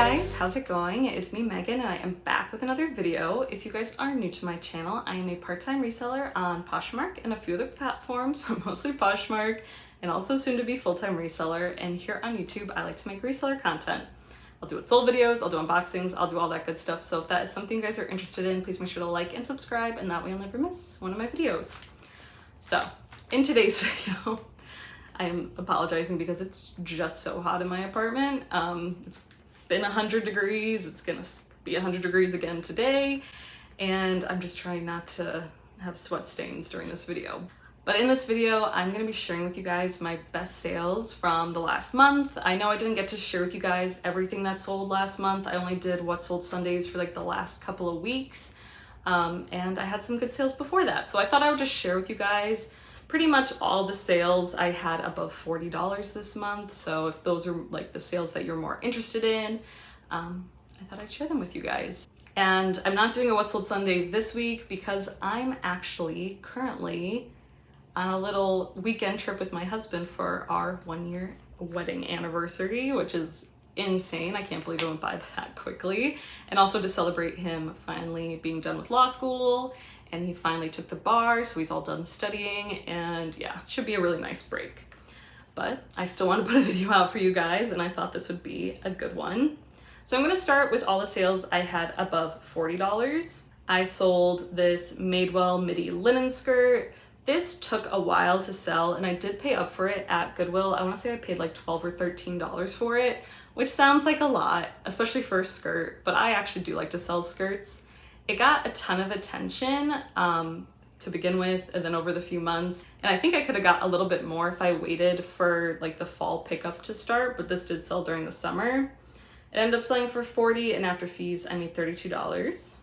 guys, how's it going? It's me, Megan, and I am back with another video. If you guys are new to my channel, I am a part-time reseller on Poshmark and a few other platforms, but mostly Poshmark, and also soon to be full-time reseller. And here on YouTube, I like to make reseller content. I'll do sold videos, I'll do unboxings, I'll do all that good stuff. So if that is something you guys are interested in, please make sure to like and subscribe, and that way you'll never miss one of my videos. So in today's video, I am apologizing because it's just so hot in my apartment. It's been 100 degrees, it's gonna be 100 degrees again today, and I'm just trying not to have sweat stains during this video. But in this video, I'm gonna be sharing with you guys my best sales from the last month. I know I didn't get to share with you guys everything that sold last month. I only did what sold Sundays for like the last couple of weeks, and I had some good sales before that. So I thought I would just share with you guys pretty much all the sales I had above $40 this month. So if those are like the sales that you're more interested in, I thought I'd share them with you guys. And I'm not doing a What Sold Sunday this week because I'm actually currently on a little weekend trip with my husband for our 1-year wedding anniversary, which is insane. I can't believe it went by that quickly. And also to celebrate him finally being done with law school, and he finally took the bar, so he's all done studying, and yeah, it should be a really nice break. But I still want to put a video out for you guys, and I thought this would be a good one. So I'm gonna start with all the sales I had above $40. I sold this Madewell midi linen skirt. This took a while to sell, and I did pay up for it at Goodwill. I wanna say I paid like $12 or $13 for it, which sounds like a lot, especially for a skirt, but I actually do like to sell skirts. It got a ton of attention to begin with, and then over the few months. And I think I could have got a little bit more if I waited for like the fall pickup to start, but this did sell during the summer. It ended up selling for $40, and after fees, I made $32.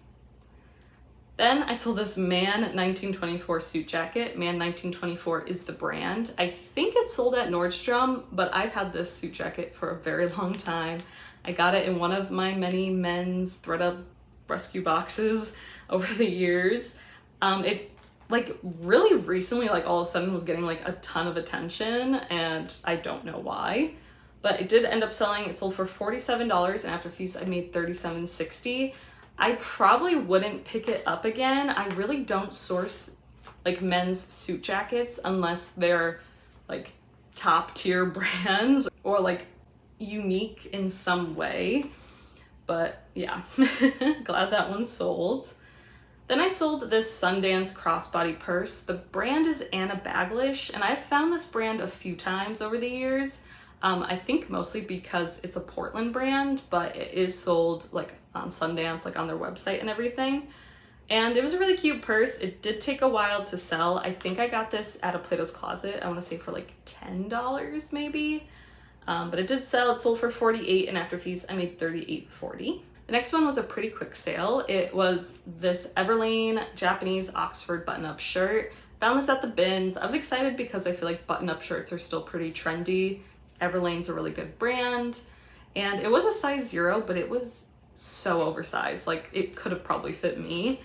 Then I sold this Man 1924 suit jacket. Man 1924 is the brand. I think it sold at Nordstrom, but I've had this suit jacket for a very long time. I got it in one of my many men's THREDUP rescue boxes over the years. It like really recently, like all of a sudden was getting like a ton of attention, and I don't know why, but it did end up selling. It sold for $47, and after fees I made $37.60. I probably wouldn't pick it up again. I really don't source like men's suit jackets unless they're like top tier brands or like unique in some way. But yeah, glad that one sold. Then I sold this Sundance crossbody purse. The brand is Anna Baglish, and I've found this brand a few times over the years. I think mostly because it's a Portland brand, but it is sold like on Sundance, like on their website and everything. And it was a really cute purse. It did take a while to sell. I think I got this at a Plato's Closet, I wanna say for like $10 maybe. But it did sell. It sold for $48, and after fees I made $38.40. The next one was a pretty quick sale. It was this Everlane Japanese Oxford button-up shirt. Found this at the bins. I was excited because I feel like button-up shirts are still pretty trendy. Everlane's a really good brand, and it was a size 0, but it was so oversized. Like it could have probably fit me,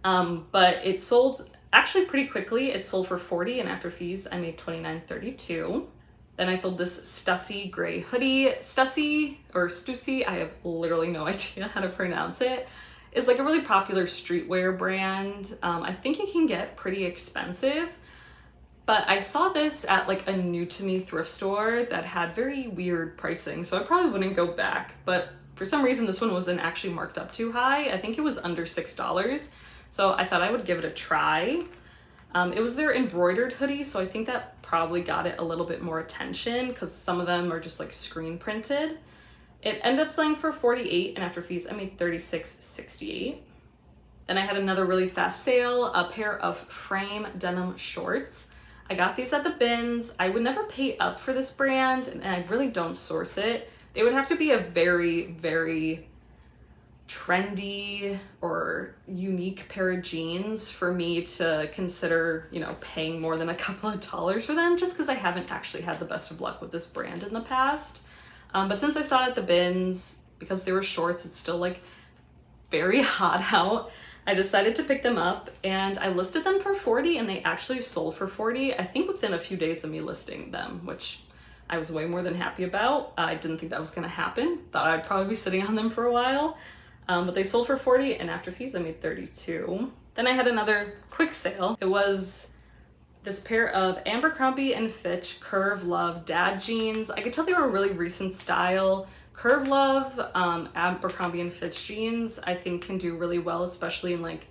but it sold actually pretty quickly. It sold for $40, and after fees I made $29.32. Then I sold this Stussy gray hoodie. Stussy or Stussy, I have literally no idea how to pronounce it. It's like a really popular streetwear brand. I think it can get pretty expensive, but I saw this at like a new to me thrift store that had very weird pricing, so I probably wouldn't go back. But for some reason, this one wasn't actually marked up too high. I think it was under $6, so I thought I would give it a try. It was their embroidered hoodie, so I think that probably got it a little bit more attention because some of them are just like screen printed. It ended up selling for $48, and after fees I made $36.68. Then I had another really fast sale, a pair of frame denim shorts. I got these at the bins. I would never pay up for this brand, and I really don't source it. It would have to be a very, very trendy or unique pair of jeans for me to consider, you know, paying more than a couple of dollars for them, just because I haven't actually had the best of luck with this brand in the past. But since I saw it at the bins, because they were shorts, it's still like very hot out, I decided to pick them up, and I listed them for $40, and they actually sold for $40, I think within a few days of me listing them, which I was way more than happy about. I didn't think that was gonna happen. Thought I'd probably be sitting on them for a while, but they sold for 40 and after fees I made 32. Then I had another quick sale. It was this pair of Abercrombie & Fitch Curve Love dad jeans. I could tell they were a really recent style. Curve Love, Abercrombie & Fitch jeans, I think can do really well, especially in like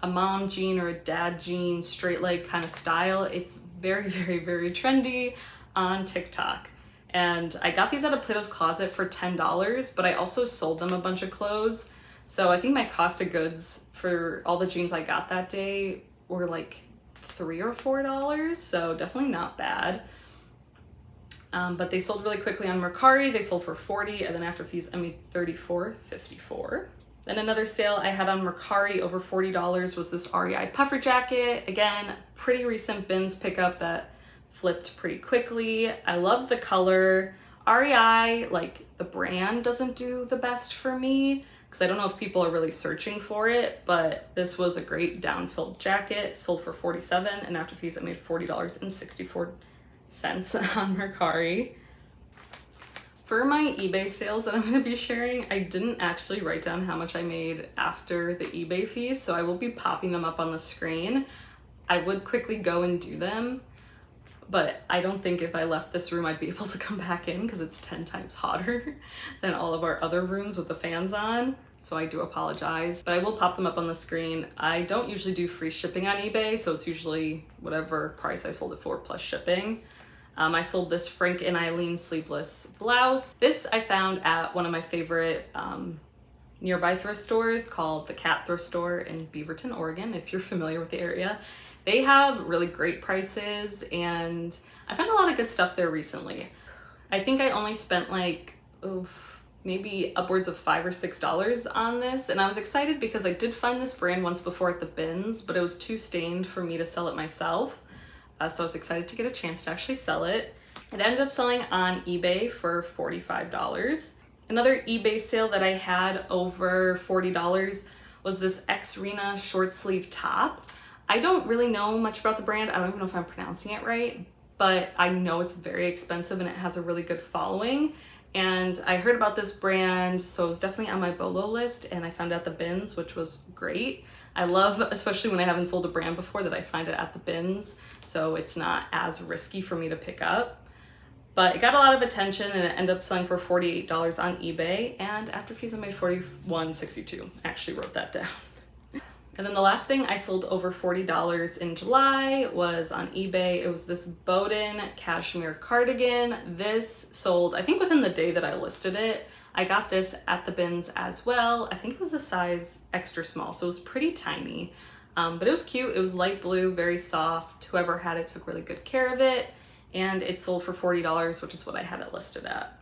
a mom jean or a dad jean, straight leg kind of style. It's very, very, very trendy on TikTok. And I got these out of Plato's Closet for $10, but I also sold them a bunch of clothes. So I think my cost of goods for all the jeans I got that day were like $3 or $4, so definitely not bad. But they sold really quickly on Mercari. They sold for 40, and then after fees I made $34.54. Then another sale I had on Mercari over $40 was this REI puffer jacket. Again, pretty recent bins pickup that flipped pretty quickly. I love the color. REI, like the brand, doesn't do the best for me because I don't know if people are really searching for it, but this was a great down-filled jacket, sold for $47, and after fees I made $40.64 on Mercari. For my eBay sales that I'm going to be sharing, I didn't actually write down how much I made after the eBay fees, so I will be popping them up on the screen. I would quickly go and do them, but I don't think if I left this room I'd be able to come back in because it's 10 times hotter than all of our other rooms with the fans on, so I do apologize. But I will pop them up on the screen. I don't usually do free shipping on eBay, so it's usually whatever price I sold it for plus shipping. I sold this Frank and Eileen sleeveless blouse. This I found at one of my favorite nearby thrift stores called the Cat Thrift Store in Beaverton, Oregon, if you're familiar with the area. They have really great prices and I found a lot of good stuff there recently. I think I only spent like maybe upwards of $5 or $6 on this, and I was excited because I did find this brand once before at the bins, but it was too stained for me to sell it myself. So I was excited to get a chance to actually sell it. It ended up selling on eBay for $45. Another eBay sale that I had over $40 was this X-Rena short sleeve top. I don't really know much about the brand. I don't even know if I'm pronouncing it right, but I know it's very expensive and it has a really good following. And I heard about this brand, so it was definitely on my BOLO list, and I found it at the bins, which was great. I love, especially when I haven't sold a brand before, that I find it at the bins, so it's not as risky for me to pick up. But it got a lot of attention and it ended up selling for $48 on eBay, and after fees I made $41.62. I actually wrote that down. And then the last thing I sold over $40 in July was on eBay. It was this Bowden cashmere cardigan. This sold, I think within the day that I listed it. I got this at the bins as well. I think it was a size extra small, so it was pretty tiny. But it was cute. It was light blue, very soft. Whoever had it took really good care of it. And it sold for $40, which is what I had it listed at.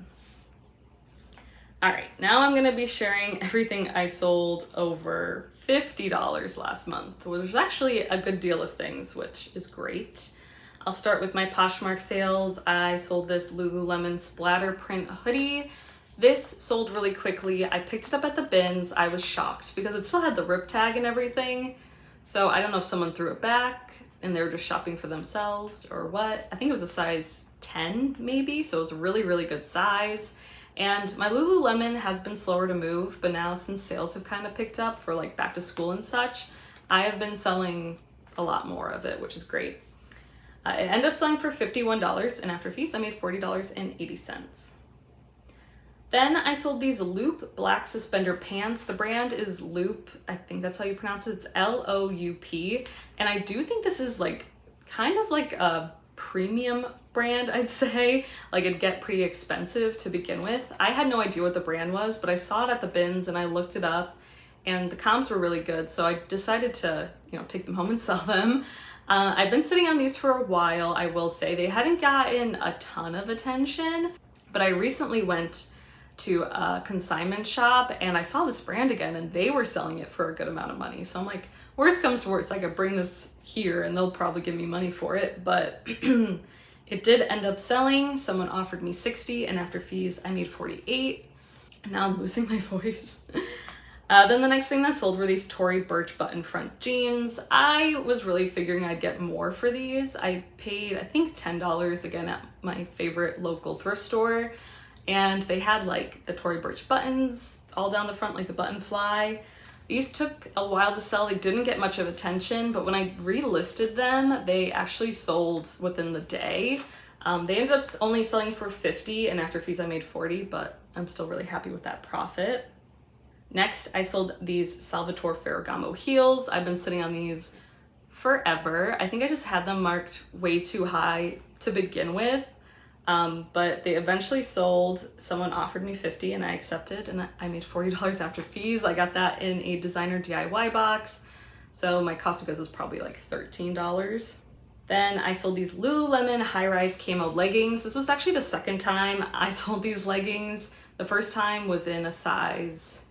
All right, now I'm gonna be sharing everything I sold over $50 last month. Well, there's actually a good deal of things, which is great. I'll start with my Poshmark sales. I sold this Lululemon splatter print hoodie. This sold really quickly. I picked it up at the bins. I was shocked because it still had the rip tag and everything. So I don't know if someone threw it back and they were just shopping for themselves or what. I think it was a size 10 maybe, so it was a really, really good size. And my Lululemon has been slower to move, but now since sales have kind of picked up for like back to school and such, I have been selling a lot more of it, which is great. It ended up selling for $51, and after fees I made $40.80. Then I sold these Loop black suspender pants. The brand is Loop, I think that's how you pronounce it. It's L-O-U-P, and I do think this is like kind of like a premium brand, I'd say. Like it'd get pretty expensive to begin with. I had no idea what the brand was, but I saw it at the bins and I looked it up and the comps were really good. So I decided to, take them home and sell them. I've been sitting on these for a while, I will say. They hadn't gotten a ton of attention, but I recently went to a consignment shop and I saw this brand again and they were selling it for a good amount of money. So I'm like, worst comes to worst, I could bring this here and they'll probably give me money for it, but it did end up selling. Someone offered me $60 and after fees I made $48. And now I'm losing my voice. Then the next thing that sold were these Tory Burch button front jeans. I was really figuring I'd get more for these. I paid, I think, $10 again at my favorite local thrift store. And they had like the Tory Burch buttons all down the front, like the button fly. These took a while to sell. They didn't get much of attention, but when I relisted them, they actually sold within the day. They ended up only selling for $50, and after fees I made $40, but I'm still really happy with that profit. Next, I sold these Salvatore Ferragamo heels. I've been sitting on these forever. I think I just had them marked way too high to begin with, but they eventually sold. Someone offered me $50 and I accepted, and I made $40 after fees. I got that in a designer DIY box, so my cost of goods was probably like $13. Then I sold these Lululemon high-rise camo leggings. This was actually the second time I sold these leggings. The first time was in a size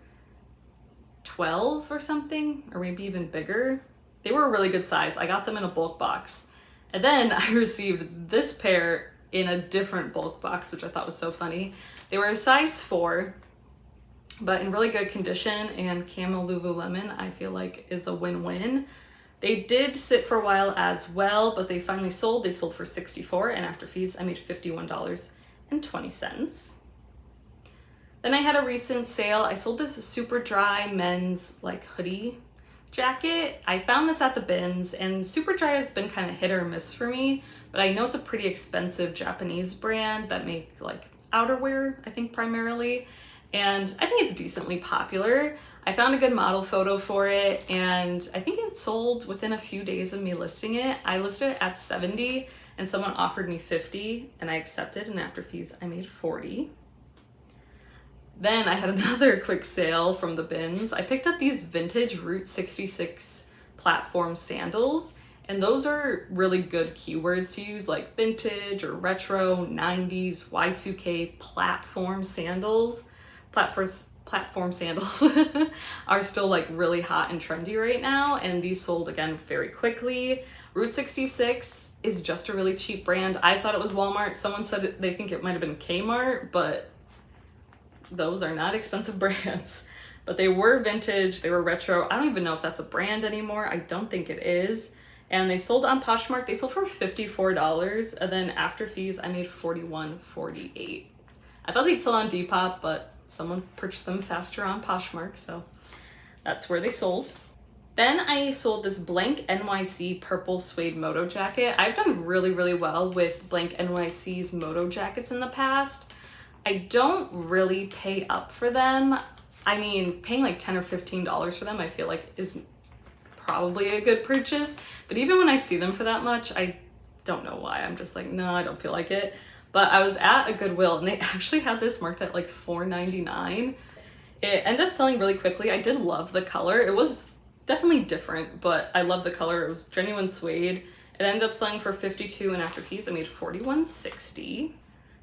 12 or something, or maybe even bigger. They were a really good size. I got them in a bulk box. And then I received this pair in a different bulk box, which I thought was so funny. They were a size 4, but in really good condition, and camo Lululemon, I feel like, is a win-win. They did sit for a while as well, but they finally sold. They sold for $64, and after fees, I made $51.20. Then I had a recent sale. I sold this super dry men's like hoodie jacket. I found this at the bins, and super dry has been kind of hit or miss for me, but I know it's a pretty expensive Japanese brand that make like outerwear, I think primarily, and I think it's decently popular. I found a good model photo for it, and I think it sold within a few days of me listing it. I listed it at $70, and someone offered me $50, and I accepted, and after fees, I made $40. Then I had another quick sale from the bins. I picked up these vintage Route 66 platform sandals, and those are really good keywords to use, like vintage or retro, 90s, Y2K platform sandals. Platform sandals are still like really hot and trendy right now, and these sold again very quickly. Route 66 is just a really cheap brand. I thought it was Walmart. Someone said they think it might have been Kmart, but those are not expensive brands. But they were vintage, they were retro. I don't even know if that's a brand anymore. I don't think it is. And they sold on Poshmark. They sold for $54, and then after fees, I made $41.48. I thought they'd sell on Deopop, but someone purchased them faster on Poshmark, so that's where they sold. Then I sold this Blank NYC purple suede moto jacket. I've done really, really well with Blank NYC's moto jackets in the past. I don't really pay up for them. I mean, paying like $10 or $15 for them, I feel like is probably a good purchase. But even when I see them for that much, I don't know why. I'm just like, no, I don't feel like it. But I was at a Goodwill, and they actually had this marked at like $4.99. It ended up selling really quickly. I did love the color. It was definitely different, but I love the color. It was genuine suede. It ended up selling for $52, and after fees, I made $41.60.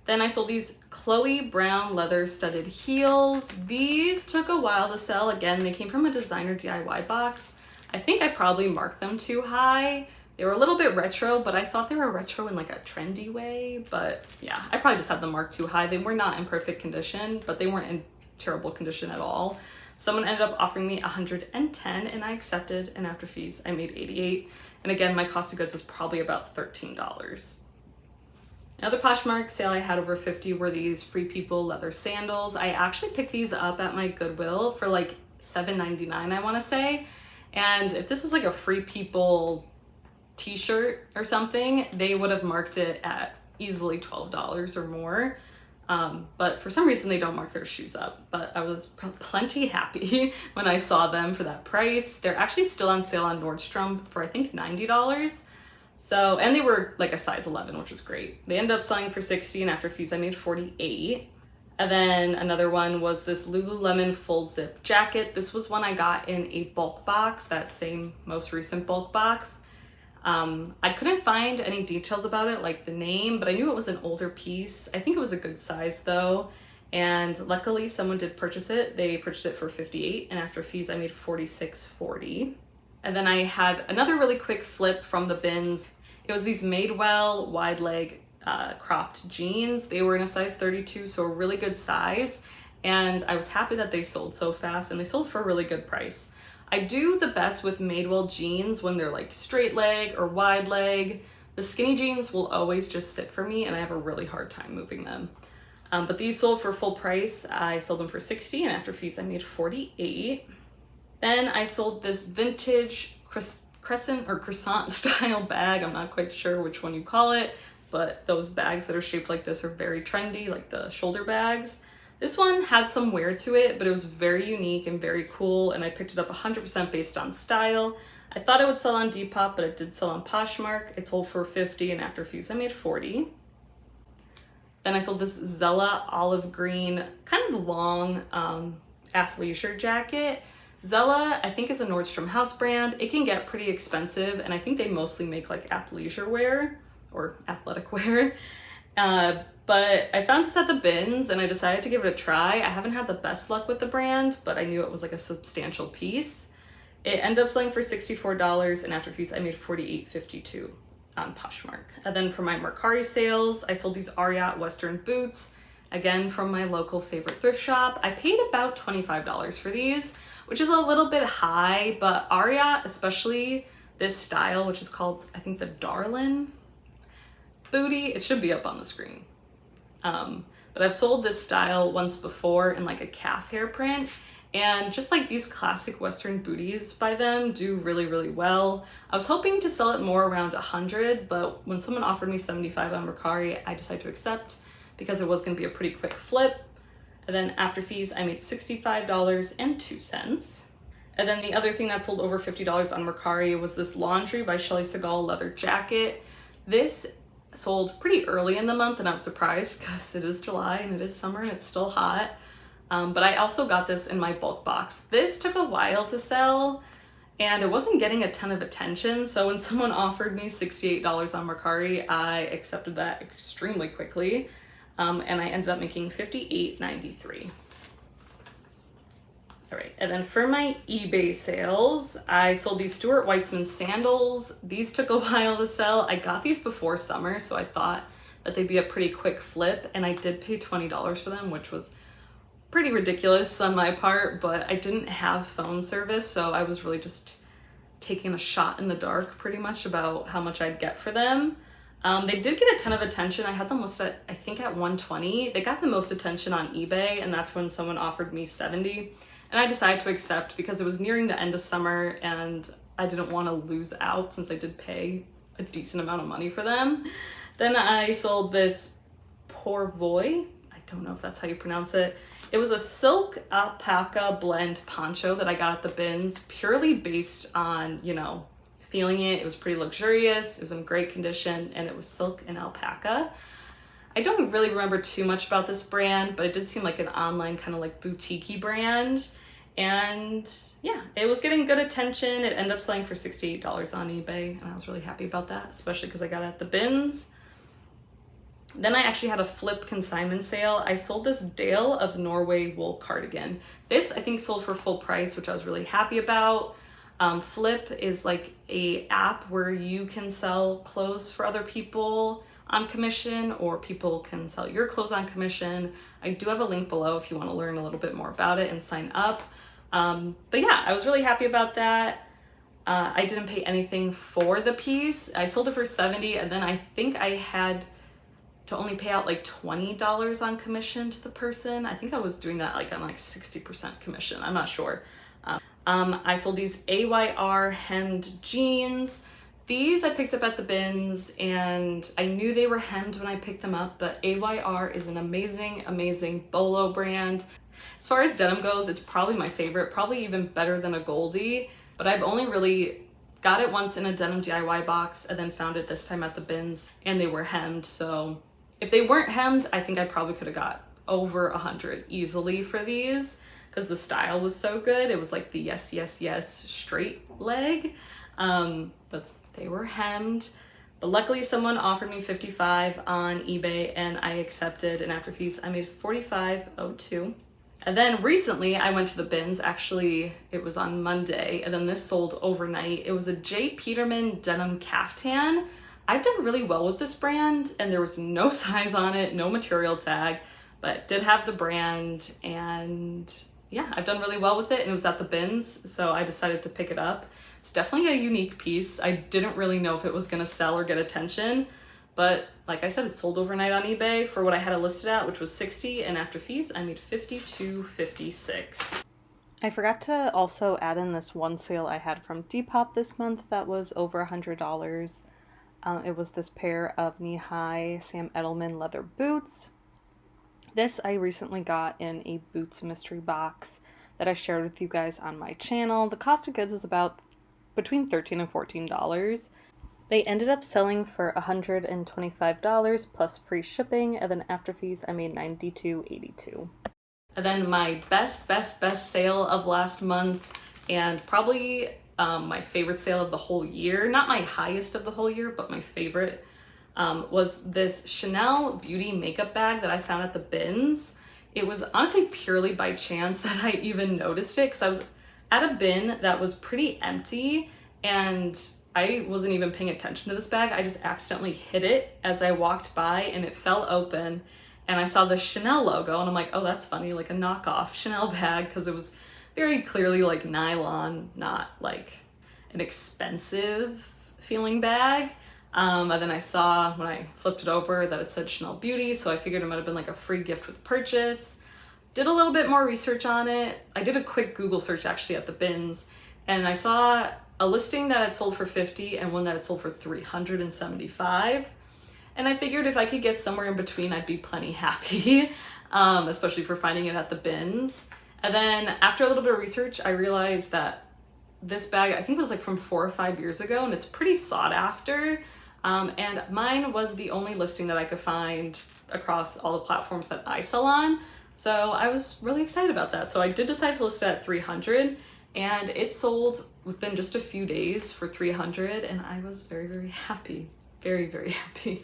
Then I sold these Chloe brown leather studded heels. These took a while to sell. Again, they came from a designer DIY box. I think I probably marked them too high. They were a little bit retro, but I thought they were retro in like a trendy way. But yeah, I probably just had them marked too high. They were not in perfect condition, but they weren't in terrible condition at all. Someone ended up offering me $110, and I accepted, and after fees, I made $88. And again, my cost of goods was probably about $13. Another Poshmark sale I had over $50 were these Free People leather sandals. I actually picked these up at my Goodwill for like $7.99, I want to say. And if this was like a Free People t-shirt or something, they would have marked it at easily $12 or more. But for some reason they don't mark their shoes up, but I was plenty happy when I saw them for that price. They're actually still on sale on Nordstrom for I think $90. So, and they were like a size 11, which was great. They ended up selling for $60, and after fees I made $48. And then another one was this Lululemon full zip jacket. This was one I got in a bulk box, that same most recent bulk box. I couldn't find any details about it, like the name, but I knew it was an older piece. I think it was a good size though. And luckily someone did purchase it. They purchased it for $58, and after fees I made $46.40. And then I had another really quick flip from the bins. It was these Madewell wide leg cropped jeans. They were in a size 32, so a really good size. and I was happy that they sold so fast, and they sold for a really good price. I do the best with Madewell jeans when they're like straight leg or wide leg. The skinny jeans will always just sit for me, and I have a really hard time moving them. But these sold for full price. I sold them for $60, and after fees I made $48. Then I sold this vintage crescent or croissant style bag. I'm not quite sure which one you call it, but those bags that are shaped like this are very trendy, like the shoulder bags. This one had some wear to it, but it was very unique and very cool, and I picked it up 100% based on style. I thought it would sell on Deopop, but it did sell on Poshmark. It sold for $50, and after fees I made $40. Then I sold this Zella olive green, kind of long athleisure jacket. Zella, I think, is a Nordstrom house brand. It can get pretty expensive, and I think they mostly make like athleisure wear or athletic wear. But I found this at the bins, and I decided to give it a try. I haven't had the best luck with the brand, but I knew it was like a substantial piece. It ended up selling for $64, and after fees I made $48.52 on Poshmark. And then for my Mercari sales, I sold these Ariat Western boots, again from my local favorite thrift shop. I paid about $25 for these, which is a little bit high, but Ariat, especially this style, which is called, I think, the Darlin booty, it should be up on the screen. But I've sold this style once before in like a calf hair print, and just like these classic Western booties by them do really, really well. I was hoping to sell it more around 100, but when someone offered me 75 on Mercari, I decided to accept because it was gonna be a pretty quick flip. And then after fees, I made $65.02. And then the other thing that sold over $50 on Mercari was this Laundry by Shelli Seagal leather jacket. This sold pretty early in the month, and I was surprised because it is July and it is summer and it's still hot. But I also got this in my bulk box. This took a while to sell, and it wasn't getting a ton of attention. So when someone offered me $68 on Mercari, I accepted that extremely quickly. And I ended up making $58.93. All right, and then for my eBay sales, I sold these Stuart Weitzman sandals. These took a while to sell. I got these before summer, so I thought that they'd be a pretty quick flip, and I did pay $20 for them, which was pretty ridiculous on my part, but I didn't have phone service, so I was really just taking a shot in the dark pretty much about how much I'd get for them. They did get a ton of attention. I had them listed at, I think, at $120. They got the most attention on eBay, and that's when someone offered me $70. And I decided to accept because it was nearing the end of summer and I didn't want to lose out since I did pay a decent amount of money for them. Then I sold this Porvoy. I don't know if that's how you pronounce it. It was a silk alpaca blend poncho that I got at the bins, purely based on, you know, feeling it. It was pretty luxurious, it was in great condition, and it was silk and alpaca. I don't really remember too much about this brand, but it did seem like an online kind of like boutique-y brand. And yeah, it was getting good attention. It ended up selling for $68 on eBay, and I was really happy about that, especially because I got it at the bins. Then I actually had a flip consignment sale. I sold this Dale of Norway wool cardigan. This I think sold for full price, which I was really happy about. Flip is like a app where you can sell clothes for other people on commission, or people can sell your clothes on commission. I do have a link below if you want to learn a little bit more about it and sign up. But yeah, I was really happy about that. I didn't pay anything for the piece. I sold it for $70, and then I think I had to only pay out like $20 on commission to the person. I think I was doing that like on like 60% commission. I'm not sure. I sold these AYR hemmed jeans. These I picked up at the bins, and I knew they were hemmed when I picked them up, but AYR is an amazing, amazing bolo brand. As far as denim goes, it's probably my favorite, probably even better than a Goldie, but I've only really got it once in a denim DIY box and then found it this time at the bins, and they were hemmed. So if they weren't hemmed, I think I probably could have got over 100 easily for these because the style was so good. It was like the yes, yes, yes straight leg, but they were hemmed. But luckily someone offered me $55 on eBay and I accepted, and after fees I made $45.02. And then recently I went to the bins, actually it was on Monday, and then this sold overnight. It was a J. Peterman denim caftan. I've done really well with this brand, and there was no size on it, no material tag, but did have the brand, and yeah, I've done really well with it, and it was at the bins, so I decided to pick it up. It's definitely a unique piece. I didn't really know if it was gonna sell or get attention, but like I said, it sold overnight on eBay for what I had it listed at, which was $60, and after fees, I made $52.56. I forgot to also add in this one sale I had from Deopop this month that was over $100. It was this pair of knee-high Sam Edelman leather boots. This I recently got in a Boots mystery box that I shared with you guys on my channel. The cost of goods was about between $13 and $14. They ended up selling for $125 plus free shipping, and then after fees I made $92.82. And then my best sale of last month, and probably my favorite sale of the whole year, not my highest of the whole year, but my favorite, was this Chanel beauty makeup bag that I found at the bins. It was honestly purely by chance that I even noticed it, because I was at a bin that was pretty empty and I wasn't even paying attention to this bag. I just accidentally hit it as I walked by and it fell open, and I saw the Chanel logo and I'm like, oh, that's funny, like a knockoff Chanel bag, because it was very clearly like nylon, not like an expensive feeling bag. And then I saw when I flipped it over that it said Chanel Beauty, so I figured it might have been like a free gift with purchase. Did a little bit more research on it. I did a quick Google search actually at the bins, and I saw a listing that had sold for $50 and one that had sold for $375. And I figured if I could get somewhere in between, I'd be plenty happy, especially for finding it at the bins. And then after a little bit of research, I realized that this bag, I think was like from 4 or 5 years ago, and it's pretty sought after. And mine was the only listing that I could find across all the platforms that I sell on. So I was really excited about that. So I did decide to list it at $300, and it sold within just a few days for $300, and I was very happy. Very happy.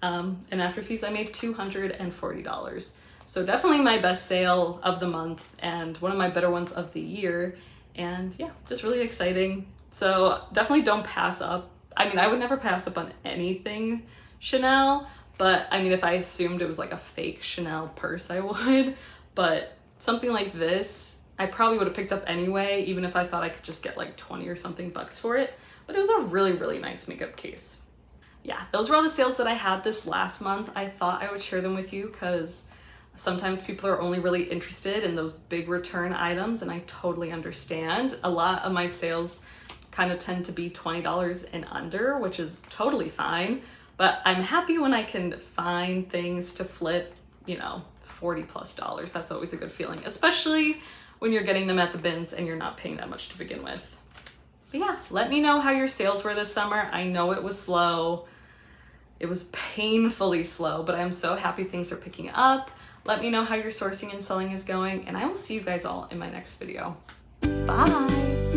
And after fees, I made $240. So definitely my best sale of the month and one of my better ones of the year. And yeah, just really exciting. So definitely don't pass up. I mean, I would never pass up on anything Chanel, but I mean, if I assumed it was like a fake Chanel purse, I would. But something like this, I probably would have picked up anyway, even if I thought I could just get like 20 or something bucks for it. But it was a really nice makeup case. Yeah, those were all the sales that I had this last month. I thought I would share them with you because sometimes people are only really interested in those big return items, and I totally understand. A lot of my sales kind of tend to be $20 and under, which is totally fine, but I'm happy when I can find things to flip, you know, $40+. That's always a good feeling, especially when you're getting them at the bins and you're not paying that much to begin with. But yeah, let me know how your sales were this summer. I know it was slow. It was painfully slow, but I'm so happy things are picking up. Let me know how your sourcing and selling is going, and I will see you guys all in my next video. Bye!